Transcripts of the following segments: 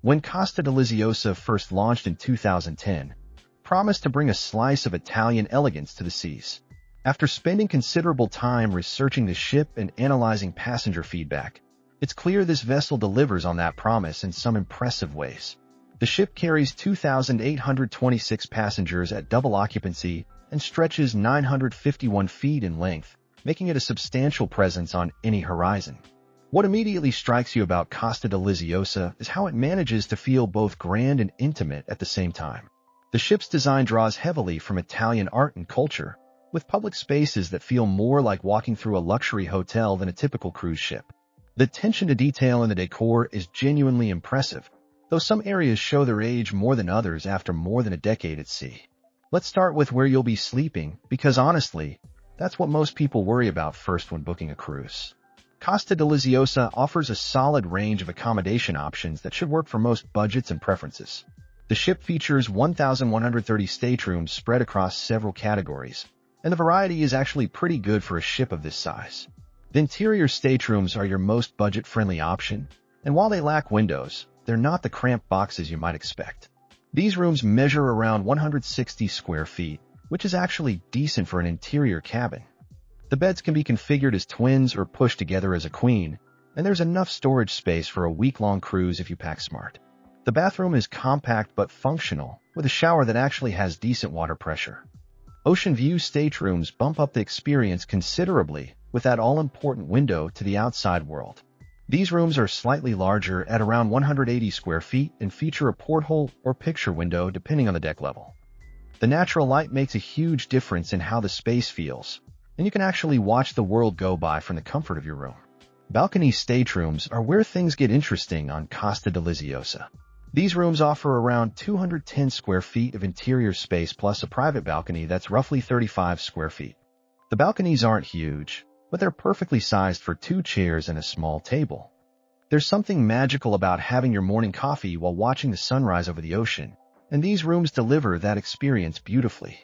When Costa Deliziosa first launched in 2010, promised to bring a slice of Italian elegance to the seas. After spending considerable time researching the ship and analyzing passenger feedback, it's clear this vessel delivers on that promise in some impressive ways. The ship carries 2,826 passengers at double occupancy and stretches 951 feet in length, making it a substantial presence on any horizon. What immediately strikes you about Costa Deliziosa is how it manages to feel both grand and intimate at the same time. The ship's design draws heavily from Italian art and culture, with public spaces that feel more like walking through a luxury hotel than a typical cruise ship. The attention to detail in the decor is genuinely impressive, though some areas show their age more than others after more than a decade at sea. Let's start with where you'll be sleeping, because honestly, that's what most people worry about first when booking a cruise. Costa Deliziosa offers a solid range of accommodation options that should work for most budgets and preferences. The ship features 1,130 staterooms spread across several categories, and the variety is actually pretty good for a ship of this size. The interior staterooms are your most budget-friendly option, and while they lack windows, they're not the cramped boxes you might expect. These rooms measure around 160 square feet, which is actually decent for an interior cabin. The beds can be configured as twins or pushed together as a queen, and there's enough storage space for a week-long cruise if you pack smart. The bathroom is compact but functional, with a shower that actually has decent water pressure. Ocean view staterooms bump up the experience considerably with that all-important window to the outside world. These rooms are slightly larger at around 180 square feet and feature a porthole or picture window depending on the deck level. The natural light makes a huge difference in how the space feels, and you can actually watch the world go by from the comfort of your room. Balcony staterooms are where things get interesting on Costa Deliziosa. These rooms offer around 210 square feet of interior space plus a private balcony that's roughly 35 square feet. The balconies aren't huge, but they're perfectly sized for 2 chairs and a small table. There's something magical about having your morning coffee while watching the sunrise over the ocean, and these rooms deliver that experience beautifully.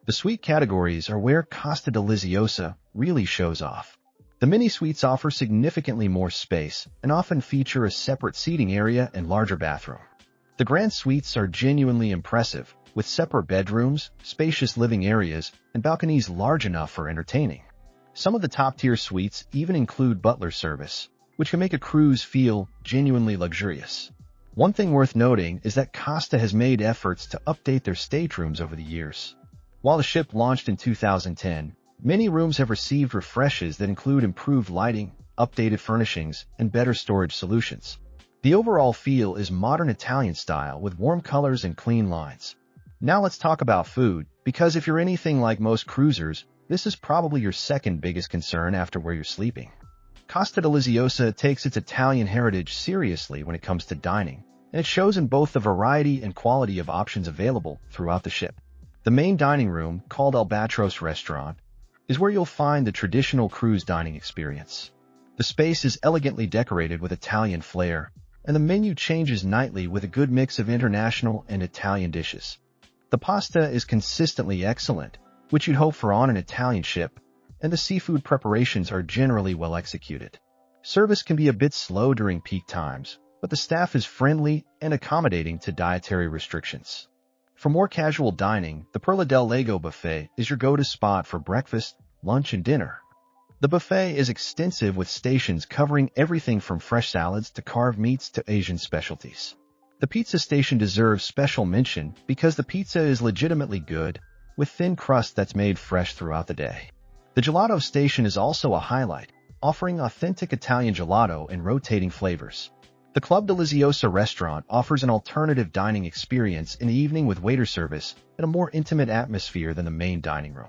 The suite categories are where Costa Deliziosa really shows off. The mini-suites offer significantly more space and often feature a separate seating area and larger bathroom. The grand suites are genuinely impressive, with separate bedrooms, spacious living areas, and balconies large enough for entertaining. Some of the top-tier suites even include butler service, which can make a cruise feel genuinely luxurious. One thing worth noting is that Costa has made efforts to update their staterooms over the years. While the ship launched in 2010, many rooms have received refreshes that include improved lighting, updated furnishings, and better storage solutions. The overall feel is modern Italian style with warm colors and clean lines. Now let's talk about food, because if you're anything like most cruisers, this is probably your second biggest concern after where you're sleeping. Costa Deliziosa takes its Italian heritage seriously when it comes to dining, and it shows in both the variety and quality of options available throughout the ship. The main dining room, called Albatross Restaurant, is where you'll find the traditional cruise dining experience. The space is elegantly decorated with Italian flair, and the menu changes nightly with a good mix of international and Italian dishes. The pasta is consistently excellent, which you'd hope for on an Italian ship, and the seafood preparations are generally well executed. Service can be a bit slow during peak times, but the staff is friendly and accommodating to dietary restrictions. For more casual dining, the Perla del Lago buffet is your go-to spot for breakfast, lunch, and dinner. The buffet is extensive with stations covering everything from fresh salads to carved meats to Asian specialties. The pizza station deserves special mention because the pizza is legitimately good, with thin crust that's made fresh throughout the day. The gelato station is also a highlight, offering authentic Italian gelato in rotating flavors. The Club Deliziosa restaurant offers an alternative dining experience in the evening with waiter service and a more intimate atmosphere than the main dining room.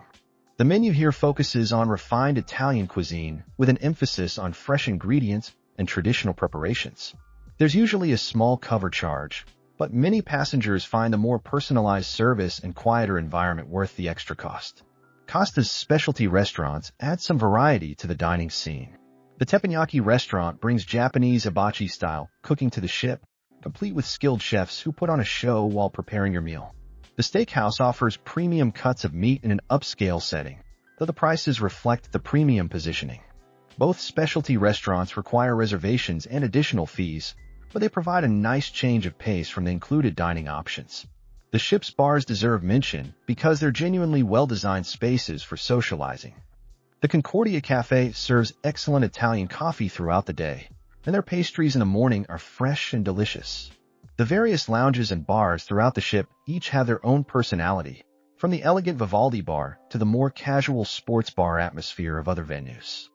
The menu here focuses on refined Italian cuisine with an emphasis on fresh ingredients and traditional preparations. There's usually a small cover charge, but many passengers find a more personalized service and quieter environment worth the extra cost. Costa's specialty restaurants add some variety to the dining scene. The teppanyaki restaurant brings Japanese hibachi-style cooking to the ship, complete with skilled chefs who put on a show while preparing your meal. The steakhouse offers premium cuts of meat in an upscale setting, though the prices reflect the premium positioning. Both specialty restaurants require reservations and additional fees, but they provide a nice change of pace from the included dining options. The ship's bars deserve mention because they're genuinely well-designed spaces for socializing. The Concordia Cafe serves excellent Italian coffee throughout the day, and their pastries in the morning are fresh and delicious. The various lounges and bars throughout the ship each have their own personality, from the elegant Vivaldi bar to the more casual sports bar atmosphere of other venues.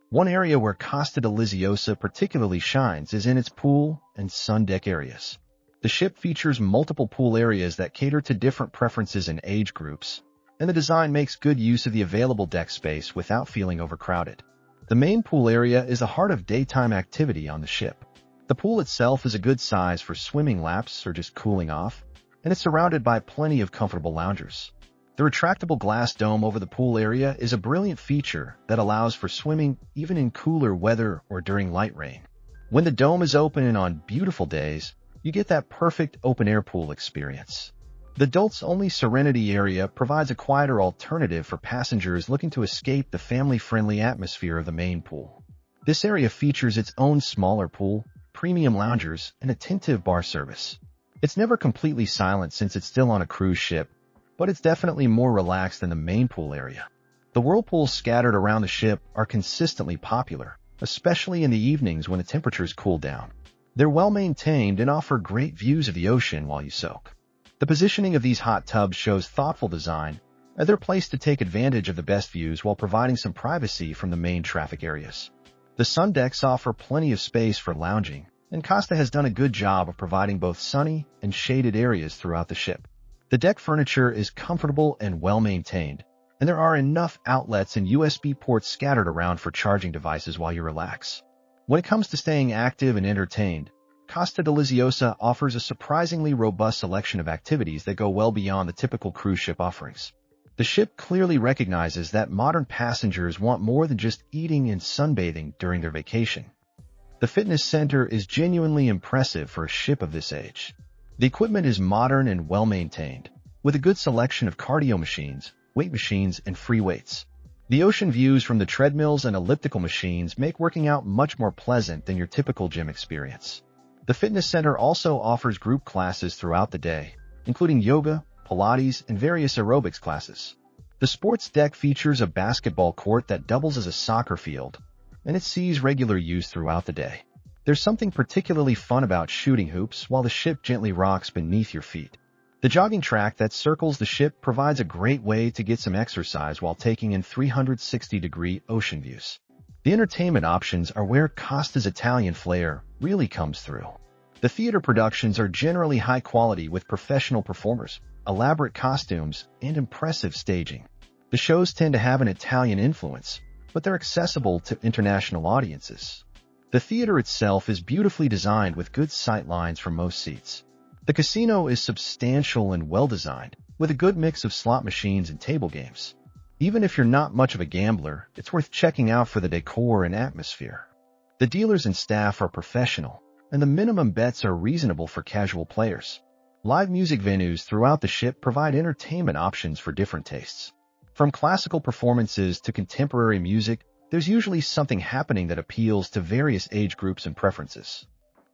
One area where Costa Deliziosa particularly shines is in its pool and sun deck areas. The ship features multiple pool areas that cater to different preferences and age groups, and the design makes good use of the available deck space without feeling overcrowded. The main pool area is the heart of daytime activity on the ship. The pool itself is a good size for swimming laps or just cooling off, and it's surrounded by plenty of comfortable loungers. The retractable glass dome over the pool area is a brilliant feature that allows for swimming even in cooler weather or during light rain. When the dome is open and on beautiful days, you get that perfect open-air pool experience. The adults-only Serenity area provides a quieter alternative for passengers looking to escape the family-friendly atmosphere of the main pool. This area features its own smaller pool, premium loungers, and attentive bar service. It's never completely silent since it's still on a cruise ship, but it's definitely more relaxed than the main pool area. The whirlpools scattered around the ship are consistently popular, especially in the evenings when the temperatures cool down. They're well-maintained and offer great views of the ocean while you soak. The positioning of these hot tubs shows thoughtful design, and they're placed to take advantage of the best views while providing some privacy from the main traffic areas. The sun decks offer plenty of space for lounging, and Costa has done a good job of providing both sunny and shaded areas throughout the ship. The deck furniture is comfortable and well-maintained, and there are enough outlets and USB ports scattered around for charging devices while you relax. When it comes to staying active and entertained, Costa Deliziosa offers a surprisingly robust selection of activities that go well beyond the typical cruise ship offerings. The ship clearly recognizes that modern passengers want more than just eating and sunbathing during their vacation. The fitness center is genuinely impressive for a ship of this age. The equipment is modern and well-maintained, with a good selection of cardio machines, weight machines, and free weights. The ocean views from the treadmills and elliptical machines make working out much more pleasant than your typical gym experience. The fitness center also offers group classes throughout the day, including yoga, Pilates, and various aerobics classes. The sports deck features a basketball court that doubles as a soccer field, and it sees regular use throughout the day. There's something particularly fun about shooting hoops while the ship gently rocks beneath your feet. The jogging track that circles the ship provides a great way to get some exercise while taking in 360-degree ocean views. The entertainment options are where Costa's Italian flair really comes through. The theater productions are generally high quality with professional performers, elaborate costumes, and impressive staging. The shows tend to have an Italian influence, but they're accessible to international audiences. The theater itself is beautifully designed with good sight lines for most seats. The casino is substantial and well-designed, with a good mix of slot machines and table games. Even if you're not much of a gambler, it's worth checking out for the decor and atmosphere. The dealers and staff are professional, and the minimum bets are reasonable for casual players. Live music venues throughout the ship provide entertainment options for different tastes. From classical performances to contemporary music, there's usually something happening that appeals to various age groups and preferences.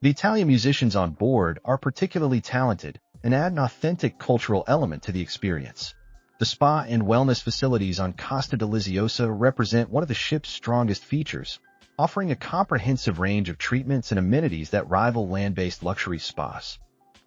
The Italian musicians on board are particularly talented and add an authentic cultural element to the experience. The spa and wellness facilities on Costa Deliziosa represent one of the ship's strongest features, offering a comprehensive range of treatments and amenities that rival land-based luxury spas.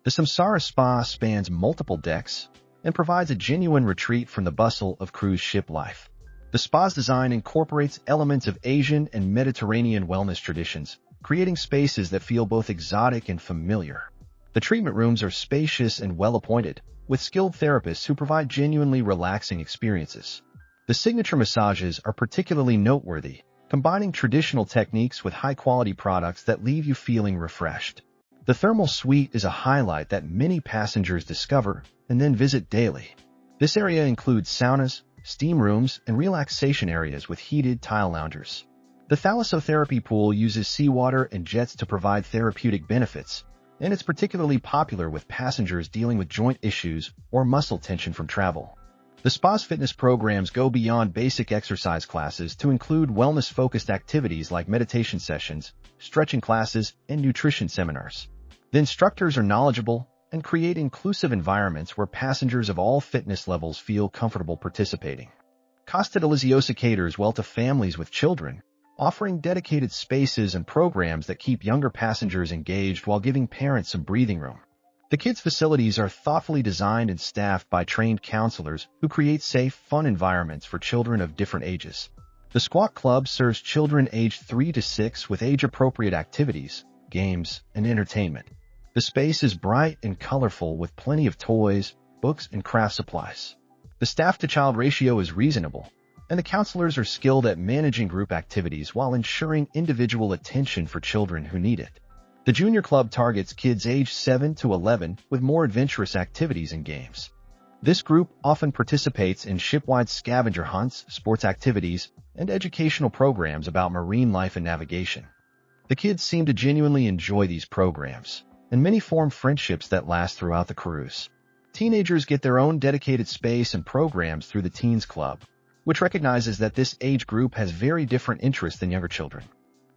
The Samsara spa spans multiple decks and provides a genuine retreat from the bustle of cruise ship life. The spa's design incorporates elements of Asian and Mediterranean wellness traditions, creating spaces that feel both exotic and familiar. The treatment rooms are spacious and well-appointed, with skilled therapists who provide genuinely relaxing experiences. The signature massages are particularly noteworthy, combining traditional techniques with high-quality products that leave you feeling refreshed. The thermal suite is a highlight that many passengers discover and then visit daily. This area includes saunas, steam rooms, and relaxation areas with heated tile loungers. The thalassotherapy pool uses seawater and jets to provide therapeutic benefits, and it's particularly popular with passengers dealing with joint issues or muscle tension from travel. The spa's fitness programs go beyond basic exercise classes to include wellness-focused activities like meditation sessions, stretching classes, and nutrition seminars. The instructors are knowledgeable and create inclusive environments where passengers of all fitness levels feel comfortable participating. Costa Deliziosa caters well to families with children, offering dedicated spaces and programs that keep younger passengers engaged while giving parents some breathing room. The kids' facilities are thoughtfully designed and staffed by trained counselors who create safe, fun environments for children of different ages. The Squawk Club serves children aged 3 to 6 with age-appropriate activities, games, and entertainment. The space is bright and colorful with plenty of toys, books, and craft supplies. The staff-to-child ratio is reasonable, and the counselors are skilled at managing group activities while ensuring individual attention for children who need it. The Junior Club targets kids aged 7 to 11 with more adventurous activities and games. This group often participates in shipwide scavenger hunts, sports activities, and educational programs about marine life and navigation. The kids seem to genuinely enjoy these programs, and many form friendships that last throughout the cruise. Teenagers get their own dedicated space and programs through the Teens Club, which recognizes that this age group has very different interests than younger children.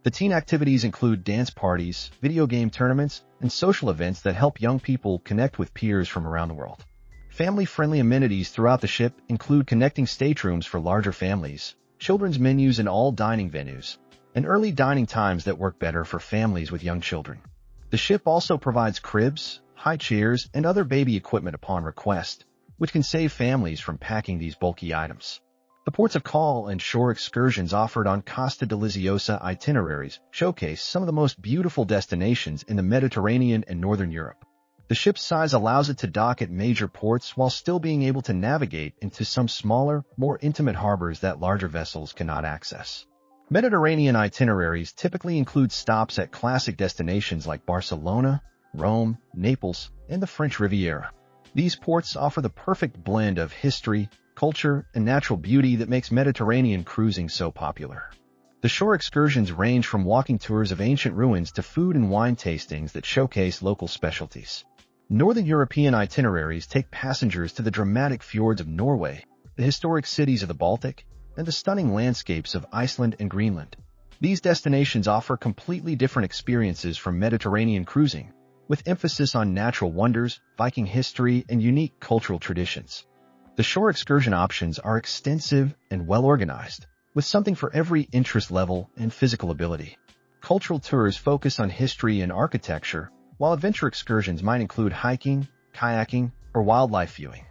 The teen activities include dance parties, video game tournaments, and social events that help young people connect with peers from around the world. Family-friendly amenities throughout the ship include connecting staterooms for larger families, children's menus in all dining venues, and early dining times that work better for families with young children. The ship also provides cribs, high chairs, and other baby equipment upon request, which can save families from packing these bulky items. The ports of call and shore excursions offered on Costa Deliziosa itineraries showcase some of the most beautiful destinations in the Mediterranean and Northern Europe. The ship's size allows it to dock at major ports while still being able to navigate into some smaller, more intimate harbors that larger vessels cannot access. Mediterranean itineraries typically include stops at classic destinations like Barcelona, Rome, Naples, and the French Riviera. These ports offer the perfect blend of history, culture, and natural beauty that makes Mediterranean cruising so popular. The shore excursions range from walking tours of ancient ruins to food and wine tastings that showcase local specialties. Northern European itineraries take passengers to the dramatic fjords of Norway, the historic cities of the Baltic, and the stunning landscapes of Iceland and Greenland. These destinations offer completely different experiences from Mediterranean cruising, with emphasis on natural wonders, Viking history, and unique cultural traditions. The shore excursion options are extensive and well-organized, with something for every interest level and physical ability. Cultural tours focus on history and architecture, while adventure excursions might include hiking, kayaking, or wildlife viewing.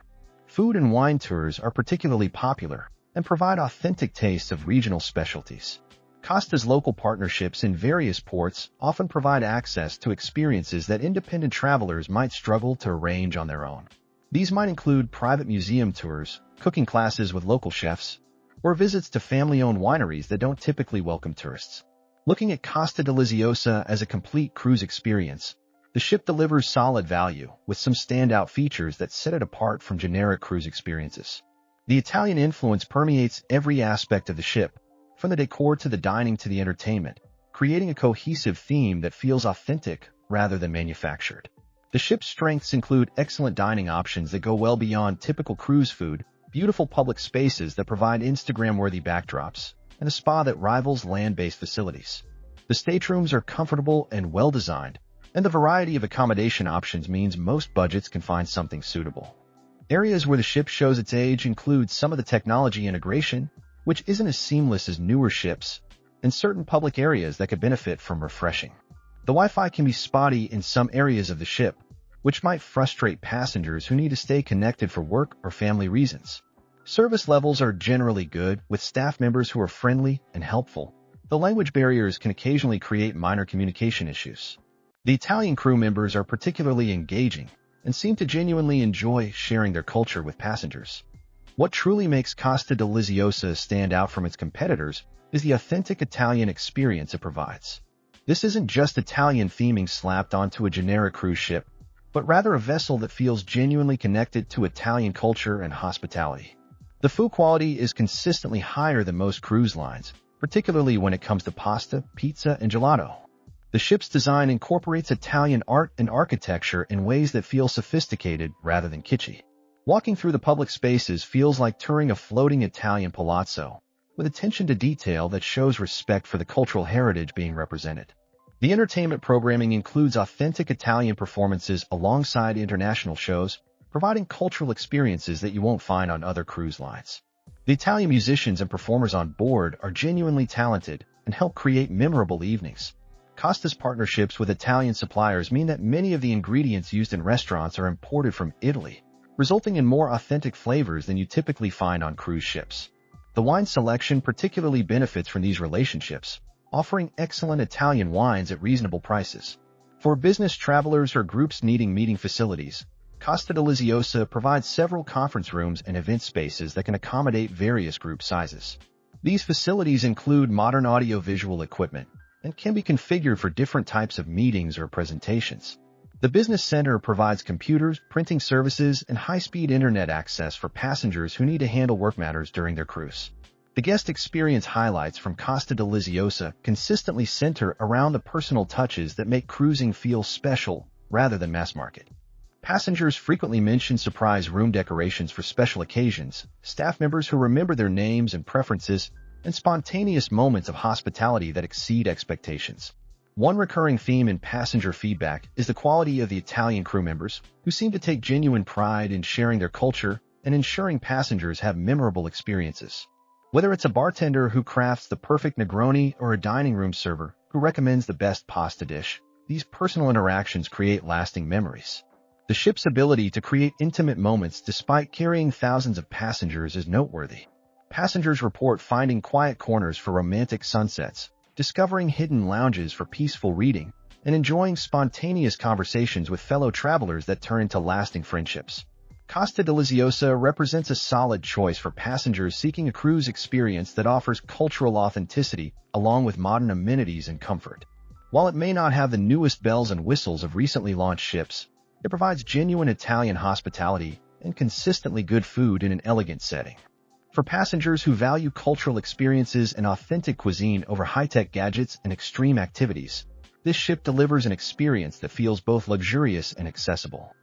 Food and wine tours are particularly popular and provide authentic tastes of regional specialties. Costa's local partnerships in various ports often provide access to experiences that independent travelers might struggle to arrange on their own. These might include private museum tours, cooking classes with local chefs, or visits to family-owned wineries that don't typically welcome tourists. Looking at Costa Deliziosa as a complete cruise experience, the ship delivers solid value with some standout features that set it apart from generic cruise experiences. The Italian influence permeates every aspect of the ship, from the decor to the dining to the entertainment, creating a cohesive theme that feels authentic rather than manufactured. The ship's strengths include excellent dining options that go well beyond typical cruise food, beautiful public spaces that provide Instagram-worthy backdrops, and a spa that rivals land-based facilities. The staterooms are comfortable and well-designed, and the variety of accommodation options means most budgets can find something suitable. Areas where the ship shows its age include some of the technology integration, which isn't as seamless as newer ships, and certain public areas that could benefit from refreshing. The Wi-Fi can be spotty in some areas of the ship, which might frustrate passengers who need to stay connected for work or family reasons. Service levels are generally good, with staff members who are friendly and helpful. The language barriers can occasionally create minor communication issues. The Italian crew members are particularly engaging and seem to genuinely enjoy sharing their culture with passengers. What truly makes Costa Deliziosa stand out from its competitors is the authentic Italian experience it provides. This isn't just Italian theming slapped onto a generic cruise ship, but rather a vessel that feels genuinely connected to Italian culture and hospitality. The food quality is consistently higher than most cruise lines, particularly when it comes to pasta, pizza, and gelato. The ship's design incorporates Italian art and architecture in ways that feel sophisticated rather than kitschy. Walking through the public spaces feels like touring a floating Italian palazzo, with attention to detail that shows respect for the cultural heritage being represented. The entertainment programming includes authentic Italian performances alongside international shows, providing cultural experiences that you won't find on other cruise lines. The Italian musicians and performers on board are genuinely talented and help create memorable evenings. Costa's partnerships with Italian suppliers mean that many of the ingredients used in restaurants are imported from Italy, resulting in more authentic flavors than you typically find on cruise ships. The wine selection particularly benefits from these relationships, offering excellent Italian wines at reasonable prices. For business travelers or groups needing meeting facilities, Costa Deliziosa provides several conference rooms and event spaces that can accommodate various group sizes. These facilities include modern audio-visual equipment and can be configured for different types of meetings or presentations. The business center provides computers, printing services, and high-speed internet access for passengers who need to handle work matters during their cruise. The guest experience highlights from Costa Deliziosa consistently center around the personal touches that make cruising feel special rather than mass market. Passengers frequently mention surprise room decorations for special occasions, staff members who remember their names and preferences, and spontaneous moments of hospitality that exceed expectations. One recurring theme in passenger feedback is the quality of the Italian crew members, who seem to take genuine pride in sharing their culture and ensuring passengers have memorable experiences. Whether it's a bartender who crafts the perfect Negroni or a dining room server who recommends the best pasta dish, these personal interactions create lasting memories. The ship's ability to create intimate moments despite carrying thousands of passengers is noteworthy. Passengers report finding quiet corners for romantic sunsets, discovering hidden lounges for peaceful reading, and enjoying spontaneous conversations with fellow travelers that turn into lasting friendships. Costa Deliziosa represents a solid choice for passengers seeking a cruise experience that offers cultural authenticity along with modern amenities and comfort. While it may not have the newest bells and whistles of recently launched ships, it provides genuine Italian hospitality and consistently good food in an elegant setting. For passengers who value cultural experiences and authentic cuisine over high-tech gadgets and extreme activities, this ship delivers an experience that feels both luxurious and accessible.